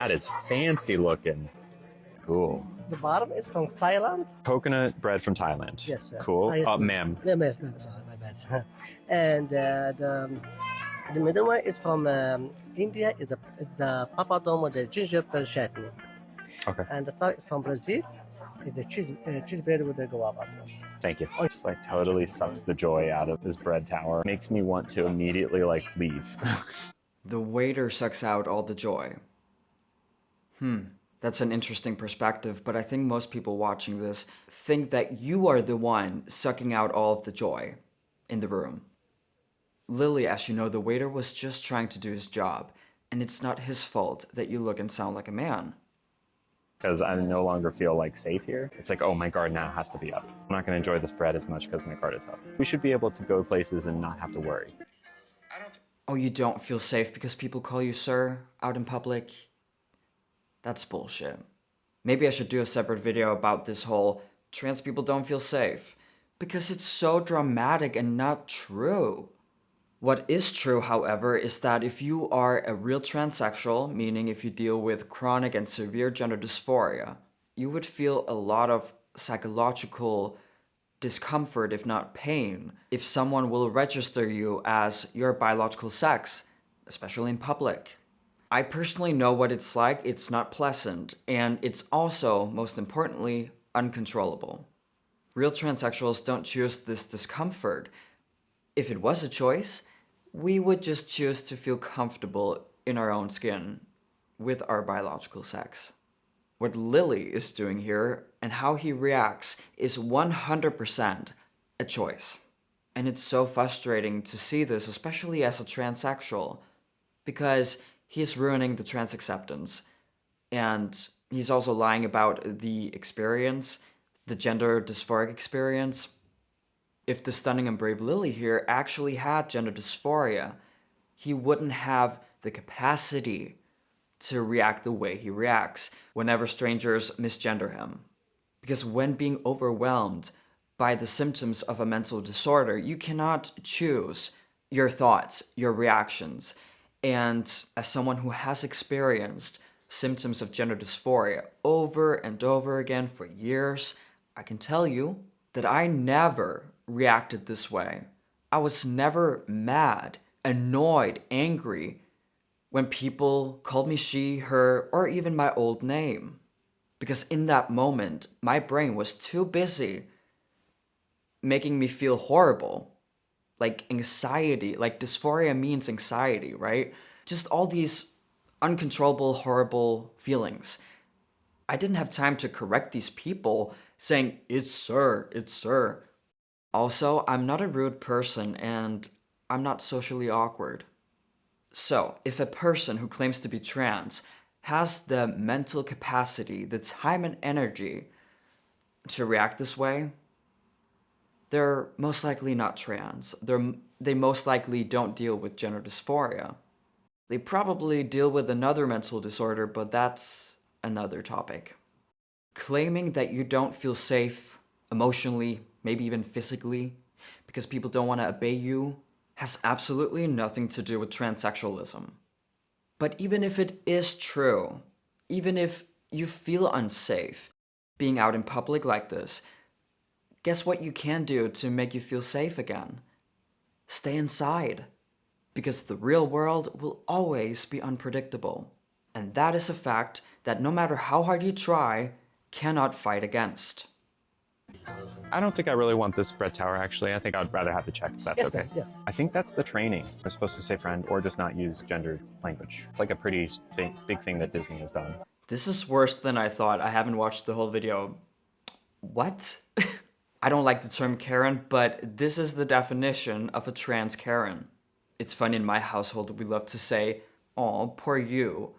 That is fancy looking. Cool. The bottom is from Thailand. Coconut bread from Thailand. Yes, sir. Cool. Ma'am. Yeah, ma'am, sorry, my bad. And the middle one is from India. It's the papadom with the gingerbread chutney. Okay. And the third is from Brazil. It's a cheese bread with the guava sauce. Thank you. It just like totally sucks the joy out of this bread tower. Makes me want to immediately like leave. The waiter sucks out all the joy. That's an interesting perspective, but I think most people watching this think that you are the one sucking out all of the joy in the room. Lilly, as you know, the waiter was just trying to do his job, and it's not his fault that you look and sound like a man. Because I no longer feel like safe here. It's like, oh, my guard now has to be up. I'm not going to enjoy this bread as much because my guard is up. We should be able to go places and not have to worry. Oh, you don't feel safe because people call you sir out in public? That's bullshit. Maybe I should do a separate video about this whole trans people don't feel safe, because it's so dramatic and not true. What is true, however, is that if you are a real transsexual, meaning if you deal with chronic and severe gender dysphoria, you would feel a lot of psychological discomfort, if not pain, if someone will register you as your biological sex, especially in public. I personally know what it's like. It's not pleasant, and it's also, most importantly, uncontrollable. Real transsexuals don't choose this discomfort. If it was a choice, we would just choose to feel comfortable in our own skin with our biological sex. What Lilly is doing here and how he reacts is 100% a choice. And it's so frustrating to see this, especially as a transsexual, because he's ruining the trans acceptance. And he's also lying about the experience, the gender dysphoric experience. If the stunning and brave Lilly here actually had gender dysphoria, he wouldn't have the capacity to react the way he reacts whenever strangers misgender him. Because when being overwhelmed by the symptoms of a mental disorder, you cannot choose your thoughts, your reactions. And as someone who has experienced symptoms of gender dysphoria over and over again for years, I can tell you that I never reacted this way. I was never mad, annoyed, angry when people called me she, her, or even my old name. Because in that moment, my brain was too busy making me feel horrible. Like anxiety, like dysphoria means anxiety, right? Just all these uncontrollable, horrible feelings. I didn't have time to correct these people saying, it's sir, it's sir. Also, I'm not a rude person and I'm not socially awkward. So, if a person who claims to be trans has the mental capacity, the time and energy to react this way, they're most likely not trans. They most likely don't deal with gender dysphoria. They probably deal with another mental disorder, but that's another topic. Claiming that you don't feel safe emotionally, maybe even physically, because people don't want to obey you, has absolutely nothing to do with transsexualism. But even if it is true, even if you feel unsafe being out in public like this, guess what you can do to make you feel safe again? Stay inside. Because the real world will always be unpredictable. And that is a fact that no matter how hard you try, cannot fight against. I don't think I really want this bread tower, actually. I think I'd rather have the check, if that's Yes, okay. yeah. I think that's the training. We're supposed to say friend or just not use gendered language. It's like a pretty big thing that Disney has done. This is worse than I thought. I haven't watched the whole video. What? I don't like the term Karen, but this is the definition of a trans Karen. It's funny, in my household we love to say, "Aw, poor you,"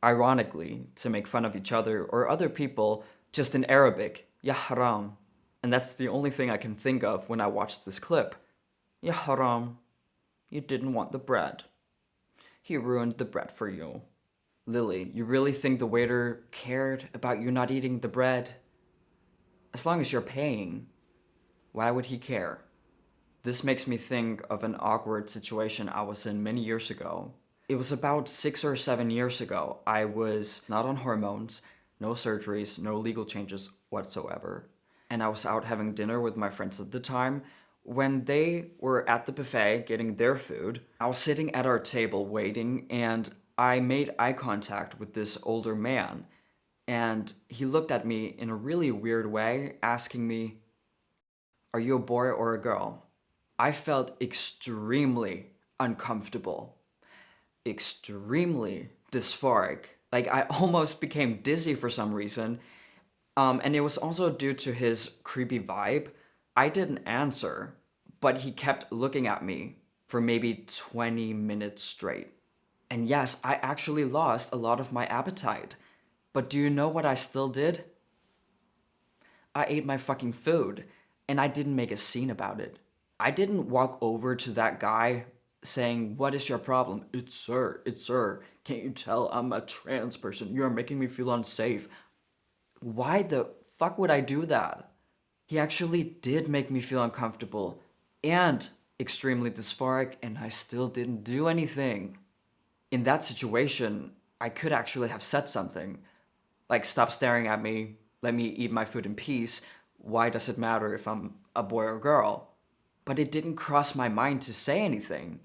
ironically, to make fun of each other or other people, just in Arabic, ya haram. And that's the only thing I can think of when I watched this clip. Ya haram, you didn't want the bread. He ruined the bread for you. Lilly, you really think the waiter cared about you not eating the bread? As long as you're paying, why would he care? This makes me think of an awkward situation I was in many years ago. It was about 6 or 7 years ago. I was not on hormones, no surgeries, no legal changes whatsoever. And I was out having dinner with my friends at the time. When they were at the buffet getting their food, I was sitting at our table waiting, and I made eye contact with this older man. And he looked at me in a really weird way, asking me, "Are you a boy or a girl?" I felt extremely uncomfortable, extremely dysphoric. Like, I almost became dizzy for some reason. And it was also due to his creepy vibe. I didn't answer, but he kept looking at me for maybe 20 minutes straight. And yes, I actually lost a lot of my appetite. But do you know what I still did? I ate my fucking food, and I didn't make a scene about it. I didn't walk over to that guy saying, "What is your problem?" It's sir. Can't you tell I'm a trans person? You're making me feel unsafe." Why the fuck would I do that? He actually did make me feel uncomfortable and extremely dysphoric, and I still didn't do anything. In that situation, I could actually have said something. Like, "Stop staring at me, let me eat my food in peace. Why does it matter if I'm a boy or girl?" But it didn't cross my mind to say anything,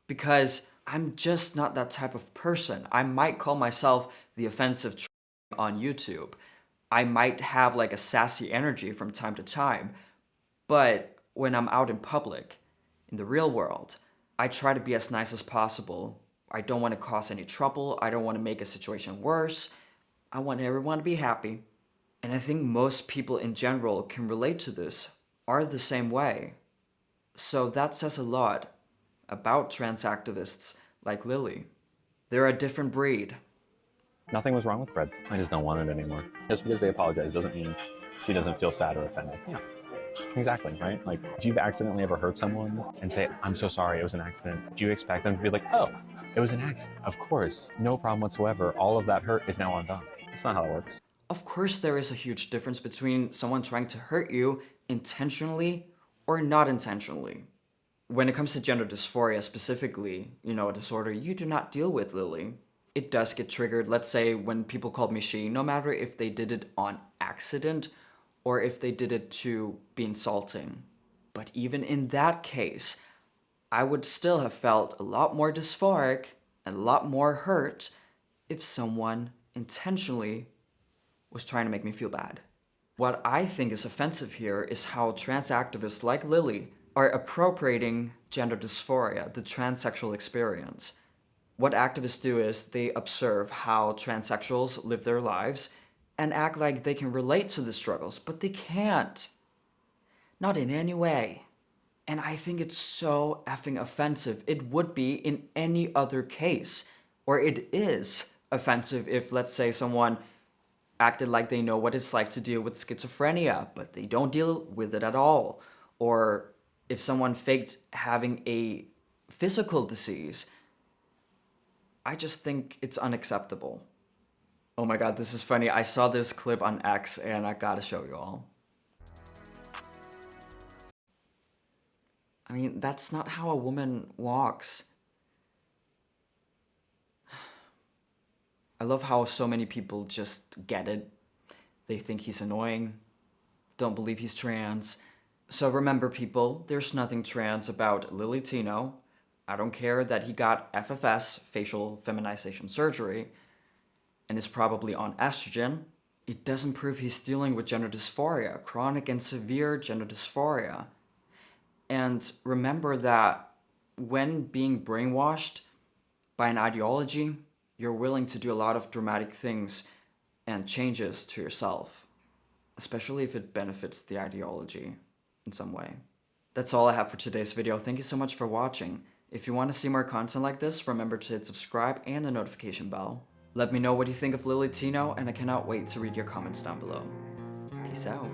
because I'm just not that type of person. I might call myself the offensive tranny on YouTube. I might have like a sassy energy from time to time, but when I'm out in public, in the real world, I try to be as nice as possible. I don't want to cause any trouble. I don't want to make a situation worse. I want everyone to be happy. And I think most people in general can relate to this, are the same way. So that says a lot about trans activists like Lilly. They're a different breed. Nothing was wrong with bread. I just don't want it anymore. Just because they apologize doesn't mean she doesn't feel sad or offended. Yeah, exactly, right? Like, if you've accidentally ever hurt someone and say, "I'm so sorry, it was an accident," do you expect them to be like, "Oh, it was an accident. Of course, no problem whatsoever. All of that hurt is now undone." That's not how it works. Of course, there is a huge difference between someone trying to hurt you intentionally or not intentionally. When it comes to gender dysphoria specifically, a disorder you do not deal with, Lilly, it does get triggered. Let's say when people called me she, no matter if they did it on accident or if they did it to be insulting. But even in that case, I would still have felt a lot more dysphoric and a lot more hurt if someone intentionally was trying to make me feel bad. What I think is offensive here is how trans activists like Lilly are appropriating gender dysphoria, the transsexual experience. What activists do is they observe how transsexuals live their lives and act like they can relate to the struggles, but they can't. Not in any way. And I think it's so effing offensive. It would be in any other case, or it is offensive if, let's say, someone acted like they know what it's like to deal with schizophrenia, but they don't deal with it at all. Or if someone faked having a physical disease. I just think it's unacceptable. Oh my god, this is funny. I saw this clip on X and I gotta show you all. I mean, that's not how a woman walks. I love how so many people just get it. They think he's annoying, don't believe he's trans. So remember, people, there's nothing trans about Lilly Tino. I don't care that he got FFS, facial feminization surgery, and is probably on estrogen. It doesn't prove he's dealing with gender dysphoria, chronic and severe gender dysphoria. And remember that when being brainwashed by an ideology, you're willing to do a lot of dramatic things and changes to yourself, especially if it benefits the ideology in some way. That's all I have for today's video. Thank you so much for watching. If you want to see more content like this, remember to hit subscribe and the notification bell. Let me know what you think of Lilly Tino, and I cannot wait to read your comments down below. Peace out.